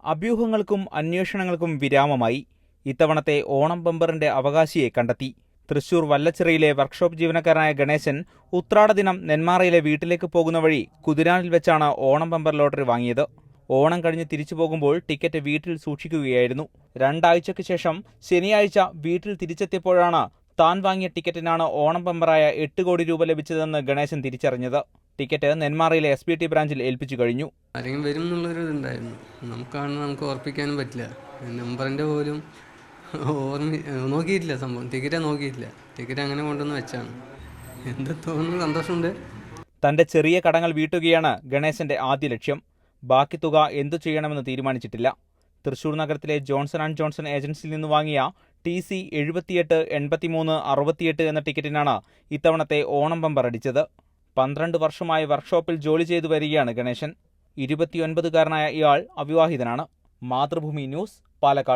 അഭ്യൂഹങ്ങൾക്കും അന്വേഷണങ്ങൾക്കും വിരാമമായി. ഇത്തവണത്തെ ഓണം ബമ്പറിന്റെ അവകാശിയെ കണ്ടെത്തി. തൃശൂർ വല്ലച്ചിറയിലെ വർക്ക്ഷോപ്പ് ജീവനക്കാരനായ ഗണേശൻ ഉത്രാട ദിനം നെന്മാറയിലെ വീട്ടിലേക്ക് പോകുന്ന വഴി കുതിരാനിൽ വെച്ചാണ് ഓണം ബമ്പർ ലോട്ടറി വാങ്ങിയത്. ഓണം കഴിഞ്ഞ് തിരിച്ചു പോകുമ്പോൾ ടിക്കറ്റ് വീട്ടിൽ സൂക്ഷിക്കുകയായിരുന്നു. 2 ആഴ്ചയ്ക്ക് ശേഷം ശനിയാഴ്ച വീട്ടിൽ തിരിച്ചെത്തിയപ്പോഴാണ് താൻ വാങ്ങിയ ടിക്കറ്റിനാണ് ഓണം ബമ്പറായ 8 കോടി രൂപ ലഭിച്ചതെന്ന് ഗണേശൻ തിരിച്ചറിഞ്ഞത്. ടിക്കറ്റ് നെന്മാറയിലെ SPT ബ്രാഞ്ചിൽ ഏൽപ്പിച്ചു കഴിഞ്ഞു. ആരെങ്കിലും വരും എന്നുള്ളൊരു ഇതുണ്ടായിരുന്നു. നമുക്ക് ഉറപ്പിക്കാനും പറ്റില്ല. നമ്പറിൻ്റെ പോലും നോക്കിയിട്ടില്ല. സംഭവം ടിക്കറ്റ് നോക്കിയിട്ടില്ല. ടിക്കറ്റ് അങ്ങനെ കൊണ്ടുവന്ന് വെച്ചാണ്. എന്ത് തോന്നുന്നു, സന്തോഷമുണ്ട്. തന്റെ ചെറിയ കടങ്ങൾ വീട്ടുകയാണ് ഗണേശന്റെ ആദ്യ ലക്ഷ്യം. ബാക്കി തുക എന്തു ചെയ്യണമെന്ന് തീരുമാനിച്ചിട്ടില്ല. തൃശൂർ നഗരത്തിലെ ജോൺസൺ ആൻഡ് ജോൺസൺ ഏജൻസിയിൽ നിന്ന് വാങ്ങിയ TC 78 83 68 എന്ന ടിക്കറ്റിനാണ് ഇത്തവണത്തെ ഓണം ബമ്പർ അടിച്ചത്. 12 വർഷമായി വർക്ക്ഷോപ്പിൽ ജോലി ചെയ്തു വരികയാണ് ഗണേശൻ. 29കാരനായ ഇയാൾ അവിവാഹിതനാണ്. മാതൃഭൂമി ന്യൂസ്, പാലക്കാട്.